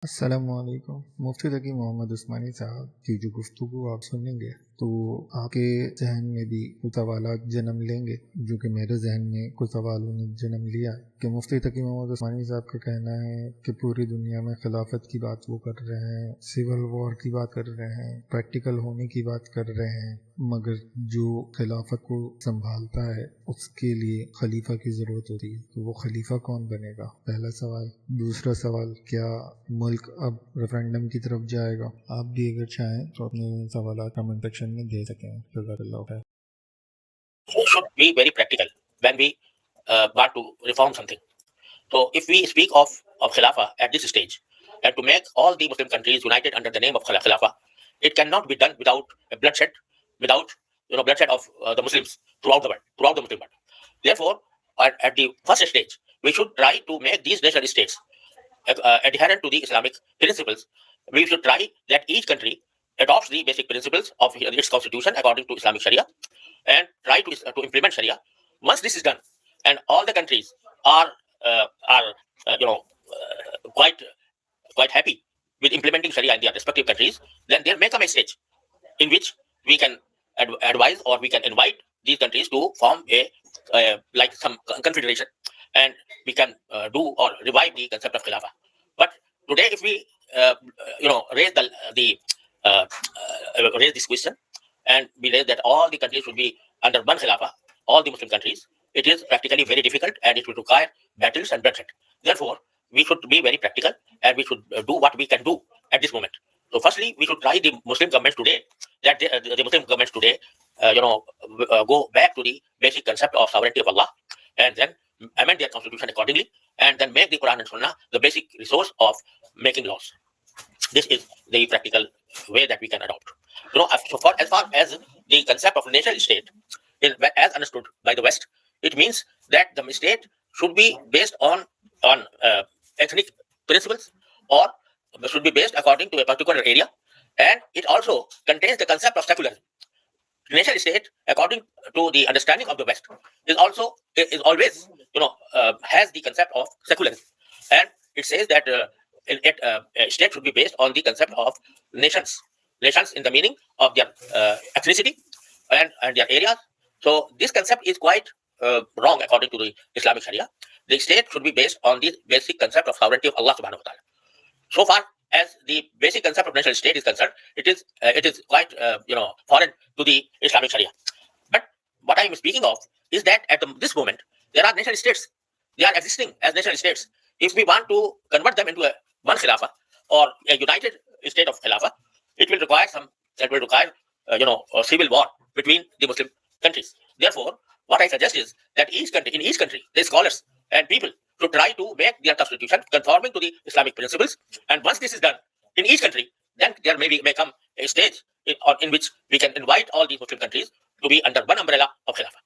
अस्सलामु अलैकुम। मुफ्ती तकी मोहम्मद उस्मानी साहब की जो गुफ्तगू आप सुनेंगे तो आपके जहन में भी कुछ सवालात जन्म लेंगे, जो कि मेरे जहन में कुछ सवालों ने जन्म लिया कि मुफ्ती तकी मोहम्मद उस्मानी साहब का कहना है कि पूरी दुनिया में खिलाफत की बात वो कर रहे हैं, सिविल वॉर की बात कर रहे हैं, प्रैक्टिकल होने की बात कर रहे हैं, मगर जो खिलाफत को संभालता है उसके लिए खलीफा की ज़रूरत होती है, तो वो खलीफा कौन बनेगा? पहला सवाल। दूसरा सवाल, क्या मुल्क अब रेफरेंडम की तरफ जाएगा? आप भी अगर चाहें तो अपने सवाल कमेंट सेक्शन में दे सकें। जज़ाकल्लाह खैर। We should be very practical when we want to reform something. So if we speak of Khilafah at this stage, and to make all the Muslim countries united under the name of Khilafah, it cannot be done without bloodshed, without bloodshed of the Muslims throughout the world, throughout the Muslim world. Therefore, at the first stage, we should try to make these nation states adherent to the Islamic principles. We should try that each country adopts the basic principles of its constitution according to Islamic Sharia, and try to implement Sharia. Once this is done, and all the countries are quite happy with implementing Sharia in their respective countries, then there may come a stage in which we can advise or we can invite these countries to form like some confederation, and we can do or revive the concept of Khilafah. But today, if we raise this question, and we raise that all the countries should be under one Khilafah, all the Muslim countries, it is practically very difficult, and it will require battles and bloodshed. Therefore, we should be very practical, and we should do what we can do at this moment. So, firstly, we should try the Muslim governments today, that the Muslim governments today, go back to the basic concept of sovereignty of Allah, and then amend their constitution accordingly, and then make the Quran and Sunnah the basic resource of making laws. This is the practical way that we can adopt. As far as the concept of nation state, as understood by the West, it means that the state should be based on ethnic principles, or should be based according to a particular area, and it also contains the concept of secularism. Nation state, according to the understanding of the West, is always has the concept of secularism, and it says that a state should be based on the concept of nations in the meaning of their ethnicity and their areas. So this concept is quite wrong according to the Islamic Sharia. The state should be based on the basic concept of sovereignty of Allah subhanahu wa ta'ala. So far as the basic concept of national state is concerned, it is quite foreign to the Islamic Sharia. But what I am speaking of is that at this moment there are nation states. They are existing as nation states. If we want to convert them into one Khilafah or a united state of Khilafah, it will require a civil war between the Muslim countries. Therefore, what I suggest is that in each country, the scholars and people should try to make their constitution conforming to the Islamic principles. And once this is done in each country, then there may come a stage in which we can invite all these Muslim countries to be under one umbrella of Khilafah.